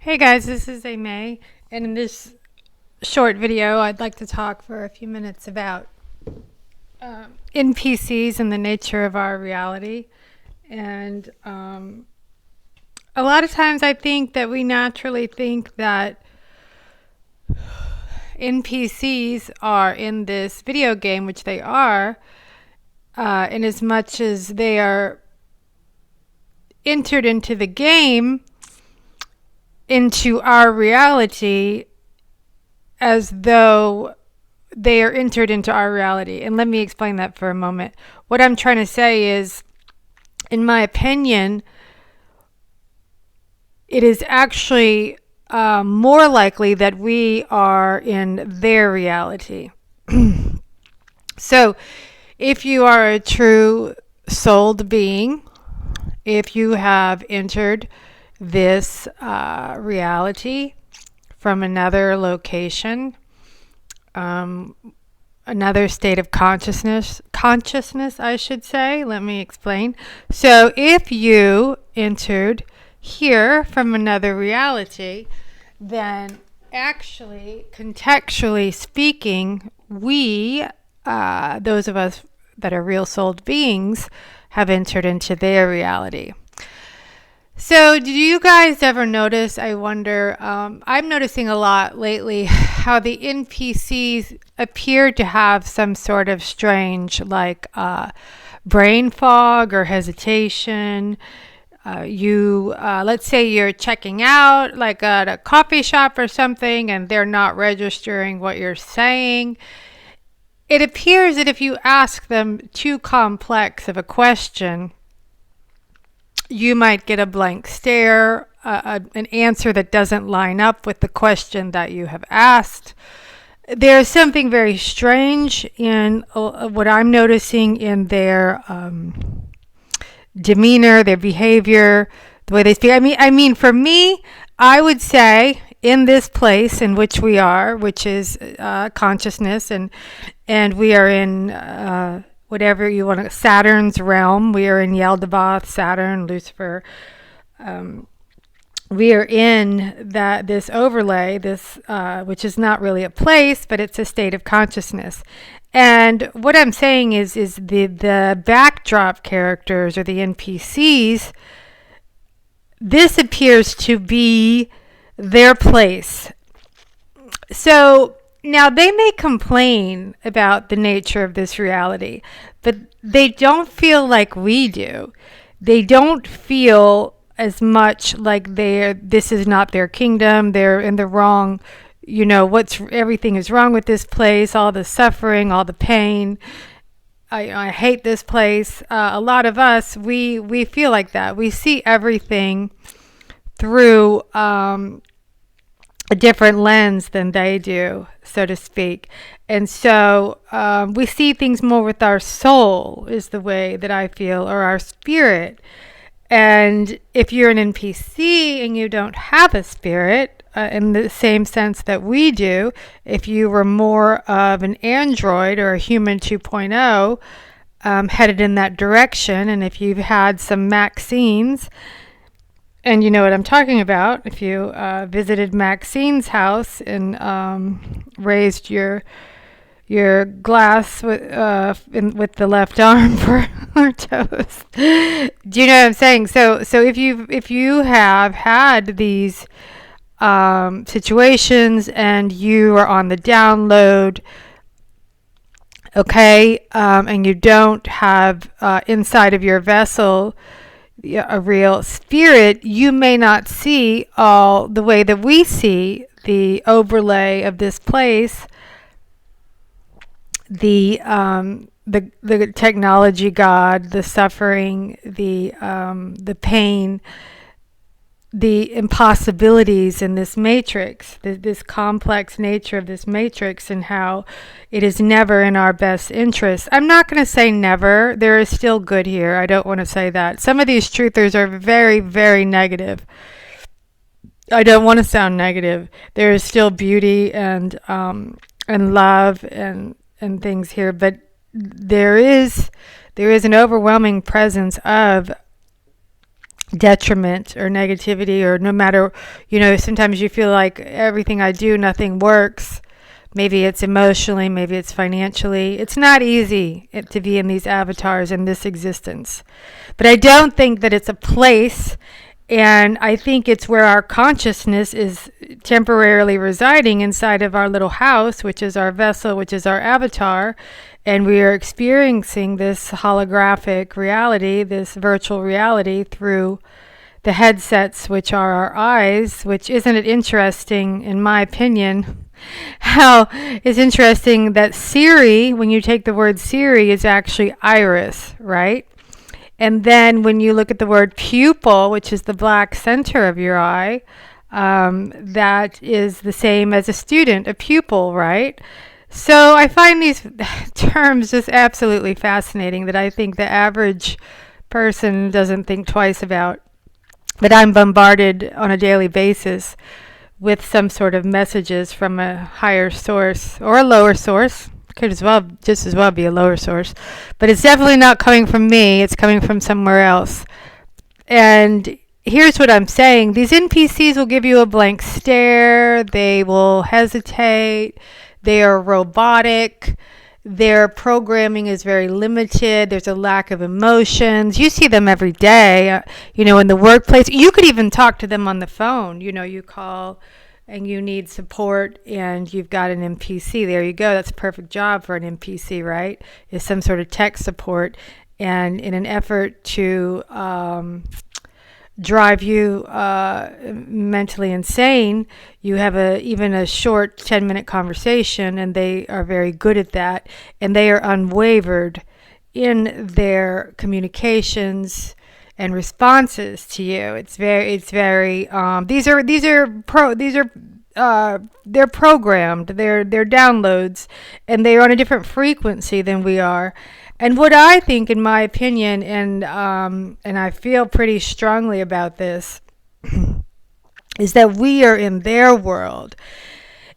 Hey guys, this is May, and in this short video, I'd like to talk for a few minutes about NPCs and the nature of our reality. And a lot of times I think that we naturally think that NPCs are in this video game, which they are, in as much as they are entered into the game, into our reality, as though they are entered into our reality. And let me explain that for a moment. What I'm trying to say is, in my opinion, it is actually more likely that we are in their reality. So, if you are a true souled being, if you have entered this reality from another location, another state of consciousness, I should say. Let me explain. So if you entered here from another reality, then actually, contextually speaking, we, those of us that are real souled beings, have entered into their reality. So, do you guys ever notice? I wonder, I'm noticing a lot lately how the NPCs appear to have some sort of strange, brain fog or hesitation. Let's say you're checking out, like at a coffee shop or something, and they're not registering what you're saying. It appears that if you ask them too complex of a question, you might get a blank stare, an answer that doesn't line up with the question that you have asked. There's something very strange in what I'm noticing in their demeanor, their behavior, the way they speak. I mean, for me, I would say in this place in which we are, which is consciousness, and we are in whatever you want to, Saturn's realm. We are in Yaldabaoth, Saturn, Lucifer. We are in this overlay, which is not really a place, but it's a state of consciousness. And what I'm saying is the backdrop characters, or the NPCs, this appears to be their place. So now, they may complain about the nature of this reality, but they don't feel like we do. They don't feel as much like this is not their kingdom. They're in the wrong, everything is wrong with this place, all the suffering, all the pain. I hate this place. A lot of us, we feel like that. We see everything through a different lens than they do, so to speak. And so we see things more with our soul, is the way that I feel, or our spirit. And if you're an NPC and you don't have a spirit, in the same sense that we do, if you were more of an android or a human 2.0, headed in that direction, and if you've had some Maxine's, and you know what I'm talking about, if you visited Maxine's house and raised your glass with the left arm for her toes. Do you know what I'm saying? So if you have had these situations and you are on the download, okay, and you don't have inside of your vessel a real spirit, you may not see all the way that we see the overlay of this place, the technology god, the suffering, the pain, the impossibilities in this matrix, this complex nature of this matrix, and how it is never in our best interest. I'm not going to say never. There is still good here. I don't want to say that. Some of these truthers are very, very negative. I don't want to sound negative. There is still beauty and love and things here, but there is an overwhelming presence of detriment or negativity, or no matter, sometimes you feel like everything I do, nothing works. Maybe it's emotionally, maybe it's financially. It's not easy to be in these avatars in this existence. But I don't think that it's a place, and I think it's where our consciousness is temporarily residing inside of our little house, which is our vessel, which is our avatar. And we are experiencing this holographic reality, this virtual reality through the headsets, which are our eyes, which isn't it interesting, in my opinion, how it's interesting that Siri, when you take the word Siri, is actually iris, right? And then when you look at the word pupil, which is the black center of your eye, that is the same as a student, a pupil, right? So I find these terms just absolutely fascinating that I think the average person doesn't think twice about. But I'm bombarded on a daily basis with some sort of messages from a higher source or a lower source. Could just as well be a lower source. But it's definitely not coming from me. It's coming from somewhere else. And here's what I'm saying. These NPCs will give you a blank stare. They will hesitate. They are robotic. Their programming is very limited. There's a lack of emotions. You see them every day, in the workplace. You could even talk to them on the phone. You call and you need support and you've got an NPC. There you go. That's a perfect job for an NPC, right? Is some sort of tech support. And in an effort to drive you mentally insane, you have even a short 10-minute conversation, and they are very good at that, and they are unwavered in their communications and responses to you. They're programmed, they're downloads, and they're on a different frequency than we are. And what I think, in my opinion, and I feel pretty strongly about this, is that we are in their world.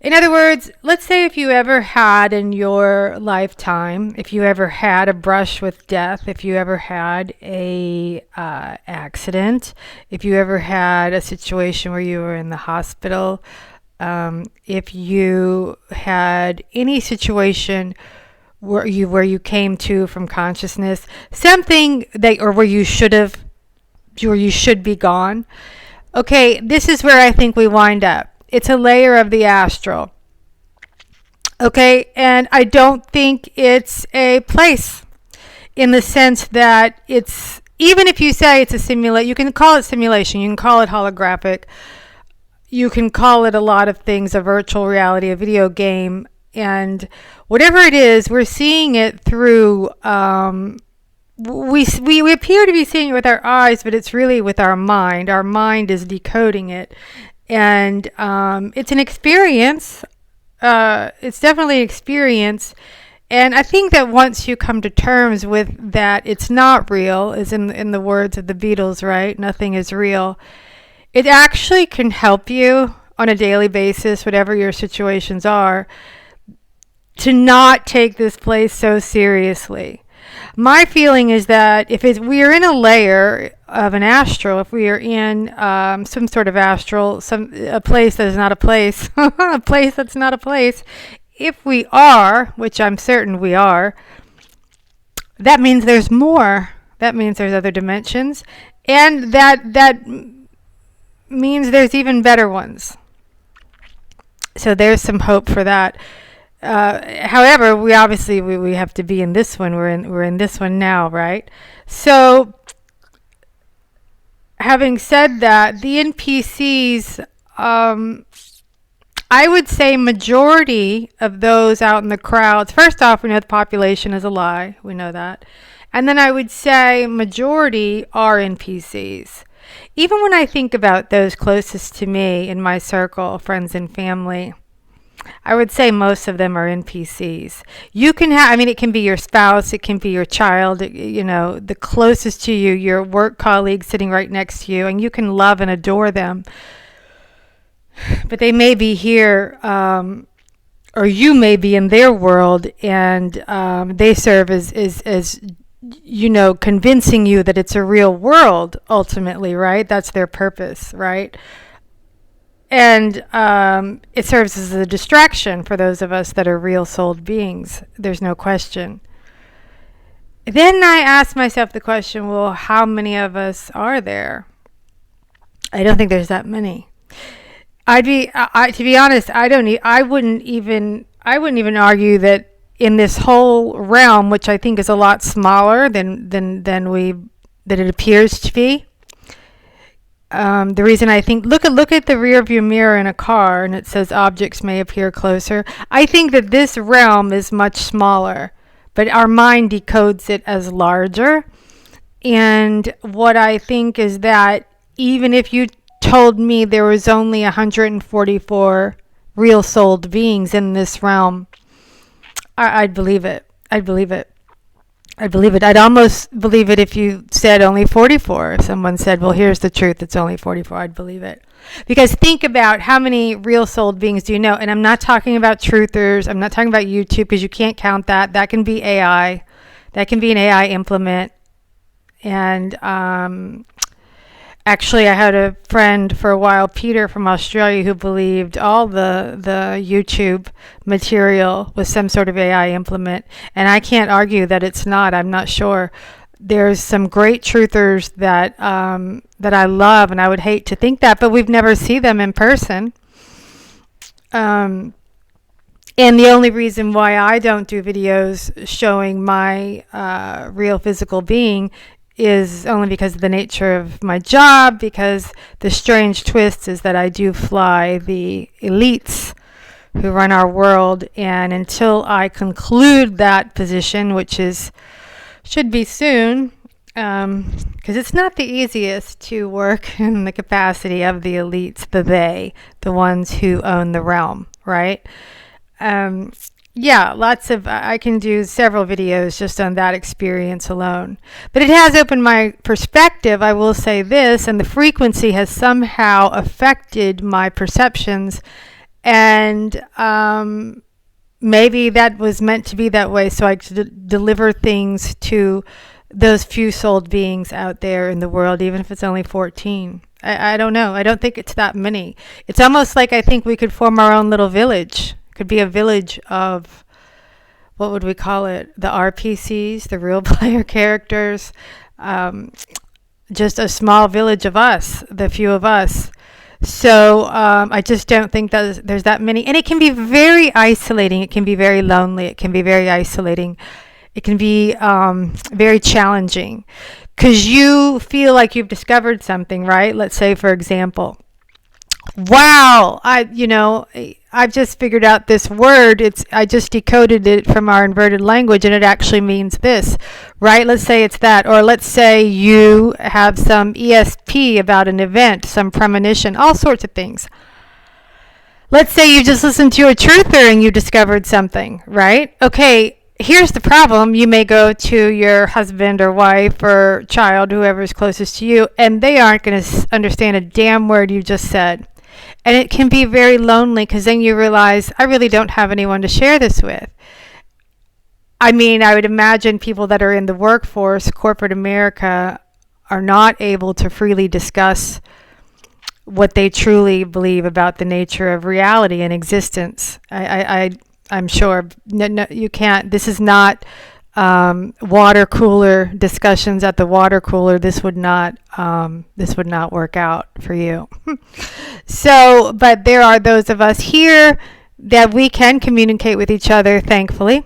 In other words, let's say if you ever had in your lifetime, if you ever had a brush with death, if you ever had a accident, if you ever had a situation where you were in the hospital, if you had any situation where you came to from consciousness, something where you should be gone. Okay, this is where I think we wind up. It's a layer of the astral. Okay, and I don't think it's a place, in the sense that it's, even if you say it's a simulation, you can call it simulation, you can call it holographic, you can call it a lot of things, a virtual reality, a video game, and whatever it is, we're seeing it through, we appear to be seeing it with our eyes, but it's really with our mind. Our mind is decoding it. And it's an experience. It's definitely an experience. And I think that once you come to terms with that it's not real, is in the words of the Beatles, right? Nothing is real. It actually can help you on a daily basis, whatever your situations are, to not take this place so seriously. My feeling is that if we are in a layer of an astral, if we are in some sort of astral, a place that is not a place, a place that's not a place, if we are, which I'm certain we are, that means there's more. That means there's other dimensions, and that means there's even better ones. So there's some hope for that. However, we obviously have to be in this one. We're in this one now, right? So, having said that, the NPCs, I would say majority of those out in the crowds. First off, we know the population is a lie. We know that, and then I would say majority are NPCs. Even when I think about those closest to me in my circle, friends and family, I would say most of them are NPCs. You can have, it can be your spouse, it can be your child, the closest to you, your work colleague sitting right next to you, and you can love and adore them. But they may be here, or you may be in their world, and they serve as convincing you that it's a real world ultimately, right? That's their purpose, right? And it serves as a distraction for those of us that are real souled beings. There's no question. Then I asked myself the question, well, how many of us are there? I don't think there's that many. To be honest, I wouldn't even argue that in this whole realm, which I think is a lot smaller than it appears to be. The reason I think look at the rear view mirror in a car and it says objects may appear closer. I think that this realm is much smaller, but our mind decodes it as larger. And what I think is that even if you told me there was only 144 real souled beings in this realm, I'd believe it. I'd believe it. I'd almost believe it if you said only 44. If someone said, well, here's the truth, it's only 44, I'd believe it. Because think about how many real souled beings do you know? And I'm not talking about truthers. I'm not talking about YouTube, because you can't count that. That can be AI. That can be an AI implement. And actually, I had a friend for a while, Peter from Australia, who believed all the YouTube material was some sort of AI implement. And I can't argue that it's not. I'm not sure. There's some great truthers that I love, and I would hate to think that, but we've never seen them in person. And the only reason why I don't do videos showing my real physical being is only because of the nature of my job, because the strange twist is that I do fly the elites who run our world, and until I conclude that position, which should be soon, because it's not the easiest to work in the capacity of the elites, the ones who own the realm, right? I can do several videos just on that experience alone. But it has opened my perspective, I will say this, and the frequency has somehow affected my perceptions. And maybe that was meant to be that way, so I could deliver things to those few souled beings out there in the world, even if it's only 14. I don't know. I don't think it's that many. It's almost like I think we could form our own little village. Could be a village of, what would we call it? The RPCs, the real player characters. Just a small village of us, the few of us. So I just don't think that there's that many. And it can be very isolating. It can be very lonely. It can be very isolating. It can be very challenging. Because you feel like you've discovered something, right? Let's say, for example, wow, I've just figured out this word. I just decoded it from our inverted language, and it actually means this, right? Let's say it's that. Or let's say you have some ESP about an event, some premonition, all sorts of things. Let's say you just listened to a truther and you discovered something, right? Okay, here's the problem. You may go to your husband or wife or child, whoever's closest to you, and they aren't going to understand a damn word you just said. And it can be very lonely, because then you realize, I really don't have anyone to share this with. I mean, I would imagine people that are in the workforce, corporate America, are not able to freely discuss what they truly believe about the nature of reality and existence. I'm sure. No, you can't. This is not water cooler discussions at the water cooler. This would not work out for you. So, but there are those of us here that we can communicate with each other, thankfully.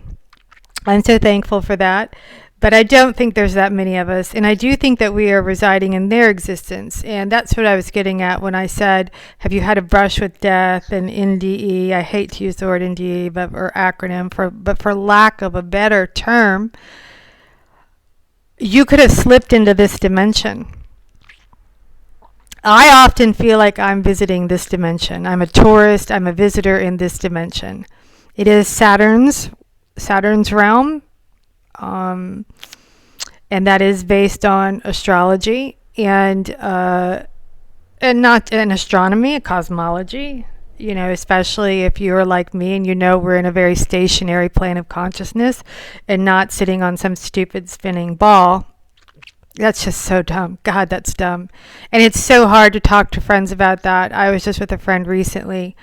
I'm so thankful for that. But I don't think there's that many of us. And I do think that we are residing in their existence. And that's what I was getting at when I said, have you had a brush with death? And NDE, I hate to use the word NDE, or acronym, but for lack of a better term, you could have slipped into this dimension. I often feel like I'm visiting this dimension. I'm a tourist. I'm a visitor in this dimension. It is Saturn's realm. And that is based on astrology and not an astronomy, a cosmology, especially if you're like me and we're in a very stationary plane of consciousness and not sitting on some stupid spinning ball. That's just so dumb. God, that's dumb. And it's so hard to talk to friends about that. I was just with a friend recently,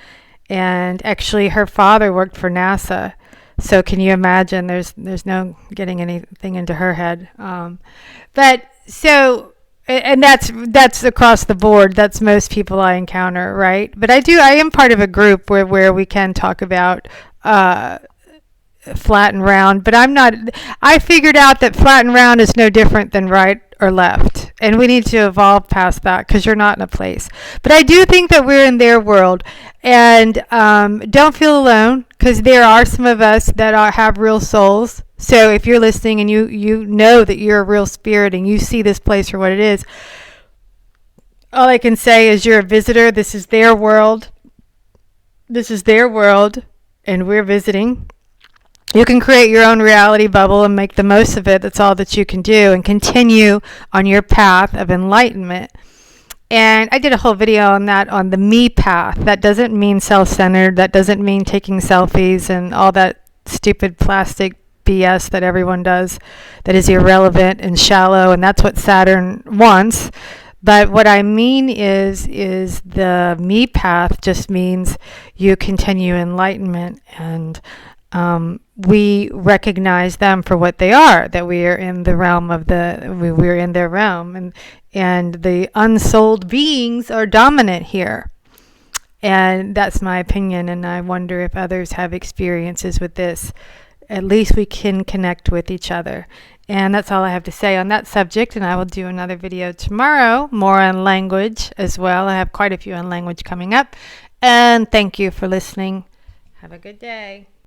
and actually her father worked for NASA. So can you imagine? There's no getting anything into her head. But so, and that's across the board. That's most people I encounter, right? But I am part of a group where we can talk about flat and round, but I'm not. I figured out that flat and round is no different than right or left, and we need to evolve past that because you're not in a place. But I do think that we're in their world, and don't feel alone, because there are some of us that have real souls. So if you're listening and you know that you're a real spirit and you see this place for what it is, all I can say is you're a visitor. This is their world. This is their world, and we're visiting. You can create your own reality bubble and make the most of it. That's all that you can do, and continue on your path of enlightenment. And I did a whole video on that, on the me path. That doesn't mean self-centered. That doesn't mean taking selfies and all that stupid plastic BS that everyone does that is irrelevant and shallow, and that's what Saturn wants. But what I mean is the me path just means you continue enlightenment, and we recognize them for what they are, that we are in the realm of we're in their realm, and the unsouled beings are dominant here. And that's my opinion, and I wonder if others have experiences with this. At least we can connect with each other. And that's all I have to say on that subject, and I will do another video tomorrow, more on language as well. I have quite a few on language coming up. And thank you for listening. Have a good day.